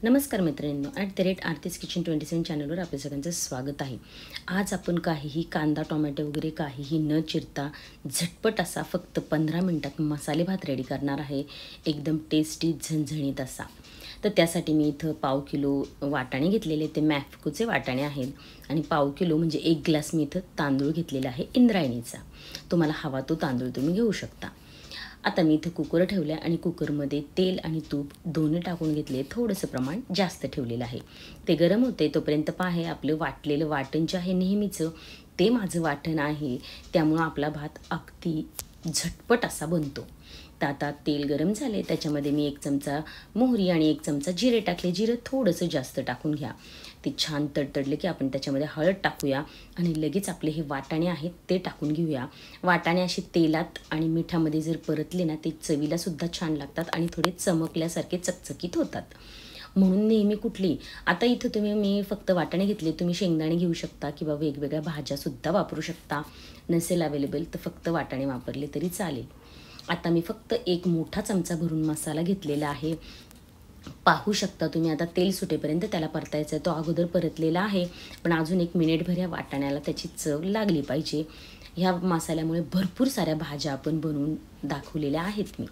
नमस्कार मैत्रिणींनो, @आरतीज किचन 27 चॅनलवर आपल्या सगळ्यांचं स्वागत आहे। आज आपण काहीही कांदा टोमॅटो वगैरे काहीही न चिरता झटपट असा फक्त 15 मिनिटात मसाले भात रेडी करणार आहे, एकदम टेस्टी झणझणीत असा। तर त्यासाठी मी इथं पाव किलो वाटाणे घेतलेले, ते मॅफ्कोचे वाटाणे आहेत आणि पाव किलो म्हणजे 1 ग्लास मी इथं तांदूळ घेतलेला आहे इंद्रायणीचा। तुम्हाला हवा तो तांदूळ तुम्ही घेऊ शकता। आता मी इथं कुकर ठेवलं आणि कुकरमध्ये तेल आणि तूप दोन्ही टाकून घेतले, थोडंसं प्रमाण जास्त ठेवलेलं आहे। ते गरम होते तोपर्यंत पाहे आपलं वाटलेलं वाटण जे आहे नेहमीचं ते माझं वाटण आहे, त्यामुळे आपला भात अगदी झटपट असा बनतो। तर आता तेल गरम झाले, त्याच्यामध्ये मी 1 चमचा मोहरी आणि 1 चमचा जिरे टाकले। जिरे थोडंसं जास्त टाकून घ्या। ते छान तडतडले की आपण त्याच्यामध्ये हळद टाकूया आणि लगेच आपले हे वाटाणे आहेत ते टाकून घेऊया। वाटाणे असे तेलात आणि मिठामध्ये जर परतले ना, ते चवीला सुद्धा छान लागतात आणि थोडे चमकल्यासारखे चकचकीत होतात। म्हणून नेहमी कुठली आता इथं मी फक्त वाटाणे घेतले, तुम्ही शेंगदाणे घेऊ शकता किंवा वेगवेगळ्या भाज्यासुद्धा वापरू शकता। नसेल अवेलेबल तर फक्त वाटाणे वापरले तरी चालेल। आता मी फक्त 1 मोठा चमचा भरून मसाला घेतलेला आहे। पाहू शकता तुम्ही, आता तेल सुटेपर्यंत त्याला परतायचं आहे। तो अगोदर परतलेला आहे, पण अजून 1 मिनिटभर या वाटाण्याला त्याची चव लागली पाहिजे। ह्या मसाल्यामुळे भरपूर साऱ्या भाज्या आपण बनवून दाखवलेल्या आहेत मी।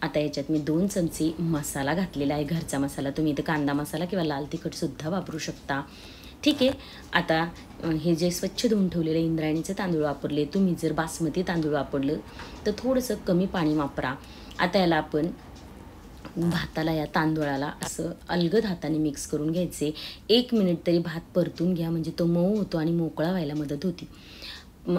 आता याच्यात मी 2 चमचे मसाला घातलेला आहे, घरचा मसाला। तुम्ही इथं कांदा मसाला किंवा लाल तिखटसुद्धा वापरू शकता, ठीक आहे। आता हे जे स्वच्छ धुवून ठेवलेले इंद्रायणीचे तांदूळ वापरले, तुम्ही जर बासमती तांदूळ वापरलं तर थोडंसं कमी पाणी वापरा। आता याला आपण भाताला या तांदूळाला असं अलगद हाताने मिक्स करून घ्यायचे। 1 मिनिट तरी भात परतून घ्या, म्हणजे तो मऊ होतो आणि मोकळा व्हायला मदत होती।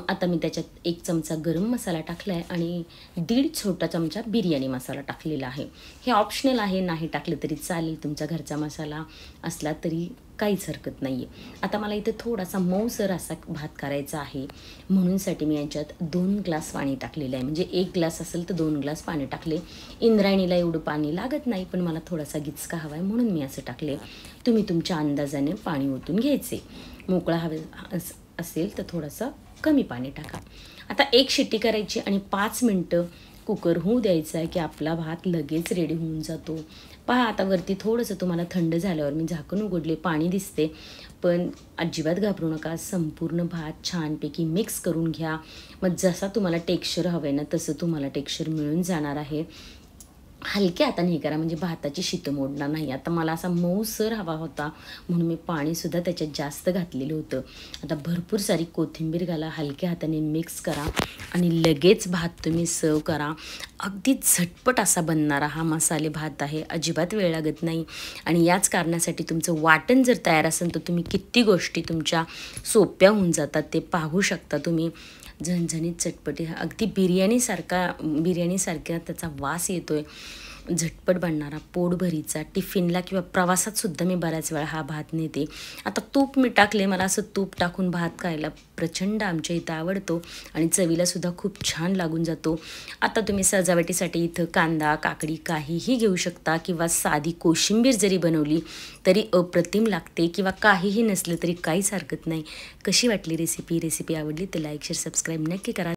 आता मी त्याच्यात 1 चमचा गरम मसाला टाकला आहे आणि 1.5 छोटा चमचा बिर्याणी मसाला टाकलेला आहे। हे ऑप्शनल आहे, नाही टाकलं तरी चालेल, तुमचा घरचा मसाला असला तरी काहीच हरकत नाही आहे। आता मला इथं थोडासा मऊसर असा भात करायचा आहे, म्हणूनसाठी मी याच्यात 2 ग्लास पाणी टाकलेलं आहे। म्हणजे 1 ग्लास असेल तर 2 ग्लास पाणी टाकले। इंद्रायणीला एवढं पाणी लागत नाही, पण मला थोडासा गिचका हवा आहे म्हणून मी असं टाकले। तुम्ही तुमच्या अंदाजाने पाणी ओतून घ्यायचे। मोकळा हवे असेल तर थोडंसं कमी पाणी टाका। आता 1 शिट्टी करायची आणि 5 मिनटं कुकर होऊ द्यायचा आहे की आपला भात लगेच रेडी होऊन जातो। पहा, आता वरती थोडंसं तुम्हाला थंड झाल्यावर मी झाकण उघडले, पाणी दिसते, पण अजिबात घाबरू नका। संपूर्ण भात छानपैकी मिक्स करून घ्या। मग जसा तुम्हाला टेक्स्चर हवं आहे ना, तसं तुम्हाला टेक्स्चर मिळून जाणार आहे। हलक्या हाताने हे करा, म्हणजे भाताची शीत मोडणार नाही। आता मला असा मऊसर हवा होता म्हणून मी पाणीसुद्धा त्याच्यात जास्त घातलेलं होतं। आता भरपूर सारी कोथिंबीर घाला, हलक्या हाताने मिक्स करा आणि लगेच भात तुम्ही सर्व करा। अगदी झटपट असा बनणारा हा मसाले भात आहे, अजिबात वेळ लागत नाही। आणि याच कारणासाठी तुमचं वाटण जर तयार असेल तर तुम्ही किती गोष्टी तुमच्या सोप्या होऊन जातात ते पाहू शकता तुम्ही। झणझणीत चटपटी अगदी बिर्याणीसारखा त्याचा वास येतोय। झटपट बनणारा पोटभरीचा टिफिनला किंवा प्रवासात सुद्धा मी बऱ्याच वेळा हा भात नेते। आता तूप मी टाकले, मला असं तूप टाकून भात खायला प्रचंड आमच्या इथं आवडतो आणि चवीला सुद्धा खूप छान लागून जातो। आता तुम्ही सजावटीसाठी इथं कांदा काकडी काहीही घेऊ शकता किंवा साधी कोशिंबीर जरी बनवली तरी अप्रतिम लागते, किंवा काहीही नसलं तरी काहीच हरकत नाही। कशी वाटली रेसिपी आवडली तर लाईक शेअर सबस्क्राईब नक्की करा।